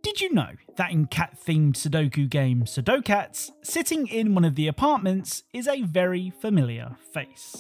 Did you know that in cat-themed Sudoku game Sudokats, sitting in one of the apartments is a very familiar face?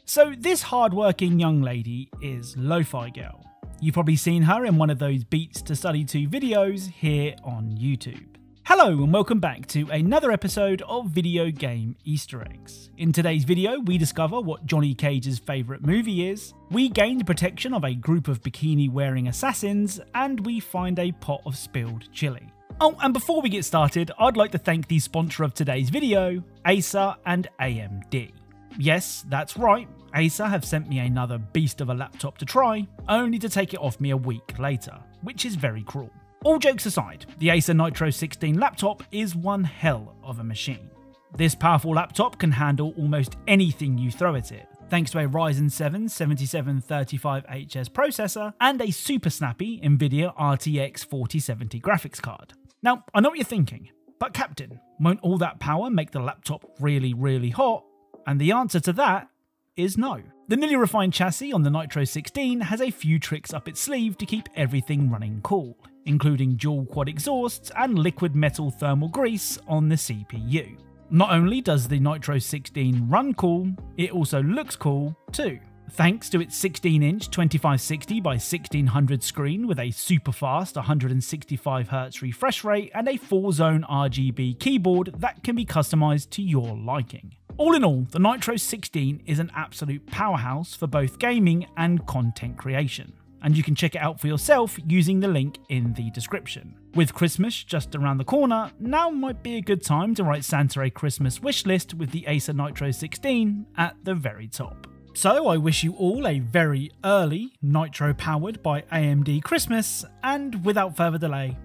So this hard-working young lady is Lo-Fi Girl. You've probably seen her in one of those Beats to Study 2 videos here on YouTube. Hello and welcome back to another episode of Video Game Easter Eggs. In today's video we discover what Johnny Cage's favourite movie is, we gain the protection of a group of bikini-wearing assassins, and we find a pot of spilled chili. Oh, and before we get started, I'd like to thank the sponsor of today's video, Acer and AMD. Yes, that's right, Acer have sent me another beast of a laptop to try, only to take it off me a week later, which is very cruel. All jokes aside, the Acer Nitro 16 laptop is one hell of a machine. This powerful laptop can handle almost anything you throw at it, thanks to a Ryzen 7 7735HS processor and a super snappy Nvidia RTX 4070 graphics card. Now, I know what you're thinking, but Captain, won't all that power make the laptop really hot? And the answer to that is no. The newly refined chassis on the Nitro 16 has a few tricks up its sleeve to keep everything running cool, including dual quad exhausts and liquid metal thermal grease on the CPU. Not only does the Nitro 16 run cool, it also looks cool too, thanks to its 16-inch 2560 by 1600 screen with a super fast 165Hz refresh rate and a 4-zone RGB keyboard that can be customized to your liking. All in all, the Nitro 16 is an absolute powerhouse for both gaming and content creation, and you can check it out for yourself using the link in the description. With Christmas just around the corner, now might be a good time to write Santa a Christmas wish list with the Acer Nitro 16 at the very top. So I wish you all a very early Nitro powered by AMD Christmas, and without further delay,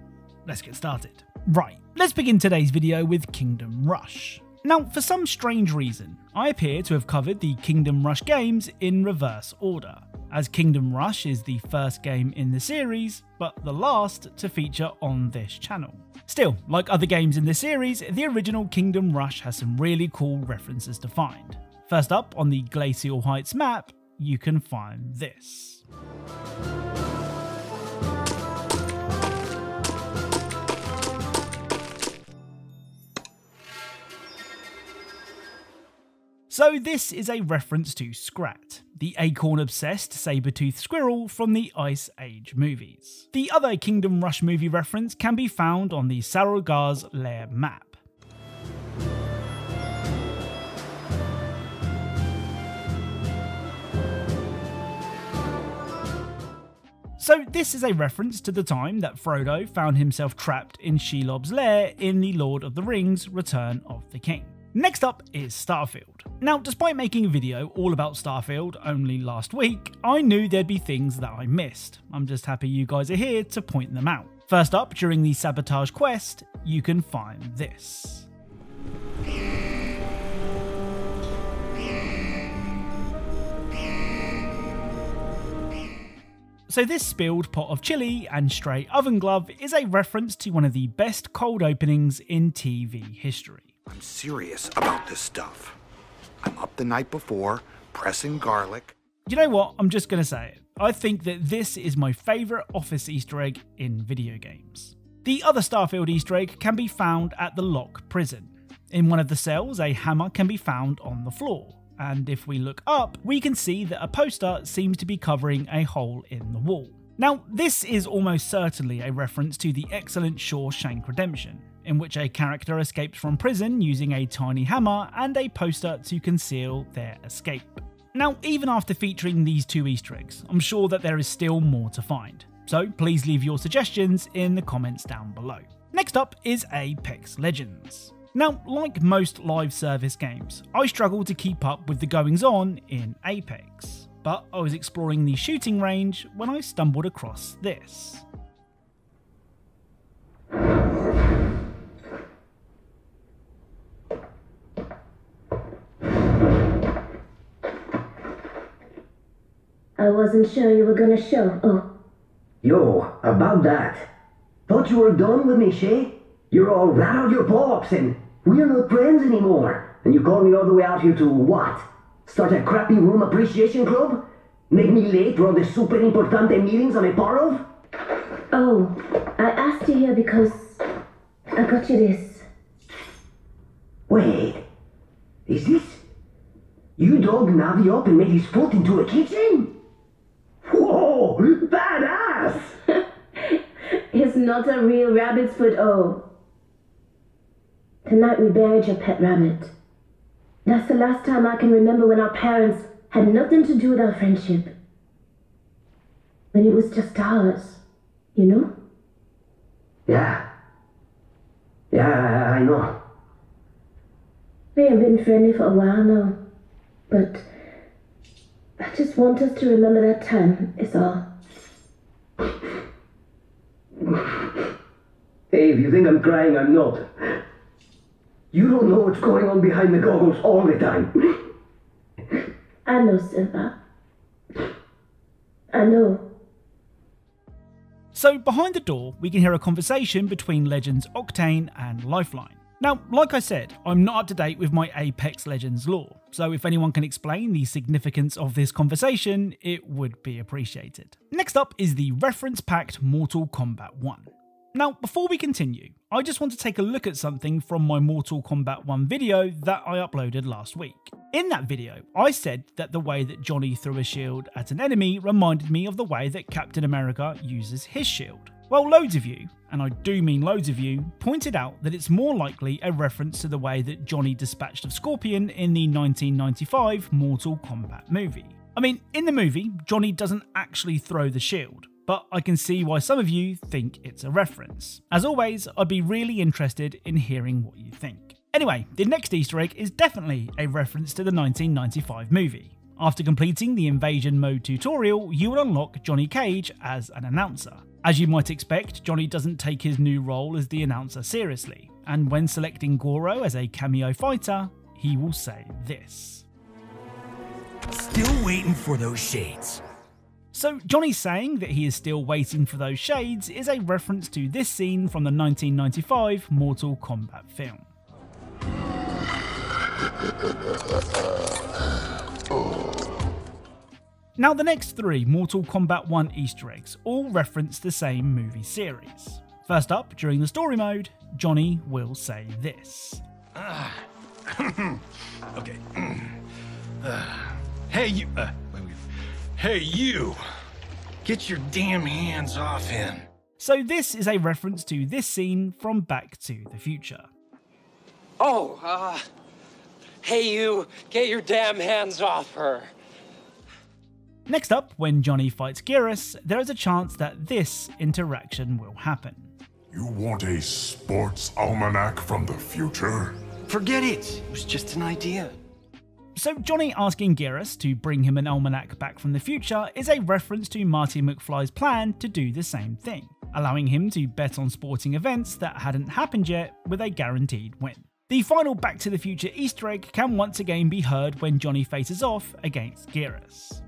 let's get started. Right, let's begin today's video with Kingdom Rush. Now, for some strange reason, I appear to have covered the Kingdom Rush games in reverse order, as Kingdom Rush is the first game in the series, but the last to feature on this channel. Still, like other games in the series, the original Kingdom Rush has some really cool references to find. First up, on the Glacial Heights map, you can find this. So this is a reference to Scrat, the acorn-obsessed saber-toothed squirrel from the Ice Age movies. The other Kingdom Rush movie reference can be found on the Sarogars Lair map. So this is a reference to the time that Frodo found himself trapped in Shelob's lair in the Lord of the Rings Return of the King. Next up is Starfield. Now, despite making a video all about Starfield only last week, I knew there'd be things that I missed. I'm just happy you guys are here to point them out. First up, during the Sabotage quest, you can find this. So this spilled pot of chili and stray oven glove is a reference to one of the best cold openings in TV history. I'm serious about this stuff. I'm up the night before, pressing garlic. You know what? I'm just going to say it. I think that this is my favourite office Easter egg in video games. The other Starfield Easter egg can be found at the Lock prison. In one of the cells, a hammer can be found on the floor, and if we look up, we can see that a poster seems to be covering a hole in the wall. Now, this is almost certainly a reference to the Eggcellent Shawshank Redemption, in which a character escapes from prison using a tiny hammer and a poster to conceal their escape. Now, even after featuring these two Easter eggs, I'm sure that there is still more to find, so please leave your suggestions in the comments down below. Next up is Apex Legends. Now, like most live service games, I struggle to keep up with the goings-on in Apex, but I was exploring the shooting range when I stumbled across this. I wasn't sure you were gonna show. Oh. Yo, about that. Thought you were done with me, Shay? You're all rattled your pops and we're not friends anymore. And you called me all the way out here to what? Start a crappy room appreciation club? Make me late for all the super importante meetings I'm a part of? Oh, I asked you here because I got you this. Wait, is this? You dug Navi up and made his foot into a kitchen? Whoa, badass! It's not a real rabbit's foot, oh. Tonight we buried your pet rabbit. That's the last time I can remember when our parents had nothing to do with our friendship. When it was just ours, you know? Yeah, I know. We have been friendly for a while now, but I just want us to remember that time, is all. Hey, if you think I'm crying, I'm not. You don't know what's going on behind the goggles all the time. I know, Silva. I know. So behind the door, we can hear a conversation between Legends Octane and Lifeline. Now, like I said, I'm not up to date with my Apex Legends lore, so if anyone can explain the significance of this conversation, it would be appreciated. Next up is the reference-packed Mortal Kombat 1. Now, before we continue, I just want to take a look at something from my Mortal Kombat 1 video that I uploaded last week. In that video, I said that the way that Johnny threw a shield at an enemy reminded me of the way that Captain America uses his shield. Well, loads of you, and I do mean loads of you, pointed out that it's more likely a reference to the way that Johnny dispatched of Scorpion in the 1995 Mortal Kombat movie. I mean, in the movie, Johnny doesn't actually throw the shield, but I can see why some of you think it's a reference. As always, I'd be really interested in hearing what you think. Anyway, the next Easter egg is definitely a reference to the 1995 movie. After completing the Invasion Mode tutorial, you will unlock Johnny Cage as an announcer. As you might expect, Johnny doesn't take his new role as the announcer seriously, and when selecting Goro as a cameo fighter, he will say this. Still waiting for those shades. So Johnny saying that he is still waiting for those shades is a reference to this scene from the 1995 Mortal Kombat film. Now the next three Mortal Kombat 1 Easter eggs all reference the same movie series. First up, during the story mode, Johnny will say this. Okay. Hey you, Hey you! Get your damn hands off him. So this is a reference to this scene from Back to the Future. Oh, hey you, get your damn hands off her. Next up, when Johnny fights Geras, there is a chance that this interaction will happen. You want a sports almanac from the future? Forget it. It was just an idea. So Johnny asking Geras to bring him an almanac back from the future is a reference to Marty McFly's plan to do the same thing, allowing him to bet on sporting events that hadn't happened yet with a guaranteed win. The final Back to the Future Easter egg can once again be heard when Johnny faces off against Geras.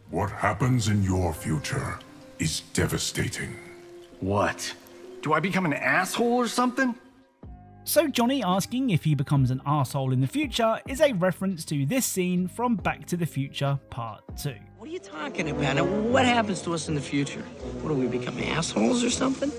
What happens in your future is devastating. What? Do I become an asshole or something? So Johnny asking if he becomes an arsehole in the future is a reference to this scene from Back to the Future Part 2. What are you talking about? What happens to us in the future? What, do we become assholes or something?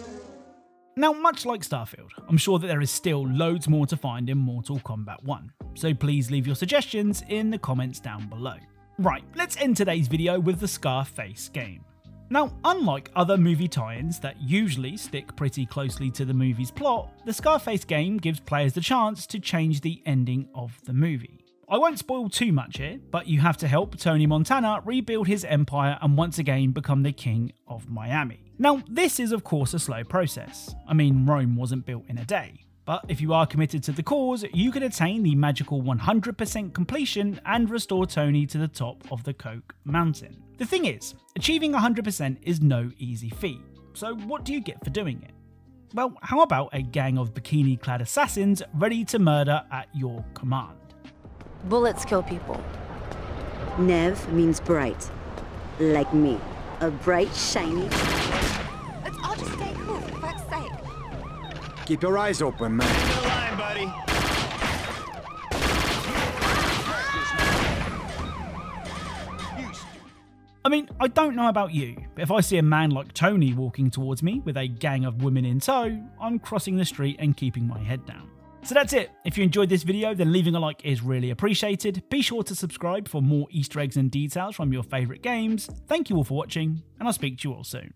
Now, much like Starfield, I'm sure that there is still loads more to find in Mortal Kombat 1, so please leave your suggestions in the comments down below. Right, let's end today's video with the Scarface game. Now, unlike other movie tie-ins that usually stick pretty closely to the movie's plot, the Scarface game gives players the chance to change the ending of the movie. I won't spoil too much here, but you have to help Tony Montana rebuild his empire and once again become the king of Miami. Now, this is of course a slow process. I mean, Rome wasn't built in a day. But if you are committed to the cause, you can attain the magical 100% completion and restore Tony to the top of the Coke Mountain. The thing is, achieving 100% is no easy feat, so what do you get for doing it? Well, how about a gang of bikini-clad assassins ready to murder at your command? Bullets kill people. Nev means bright. Like me. A bright, shiny... Let's all just stay cool, for fuck's sake. Keep your eyes open, man. Get in line, buddy. I mean, I don't know about you, but if I see a man like Tony walking towards me with a gang of women in tow, I'm crossing the street and keeping my head down. So that's it. If you enjoyed this video, then leaving a like is really appreciated. Be sure to subscribe for more Easter eggs and details from your favourite games. Thank you all for watching, and I'll speak to you all soon.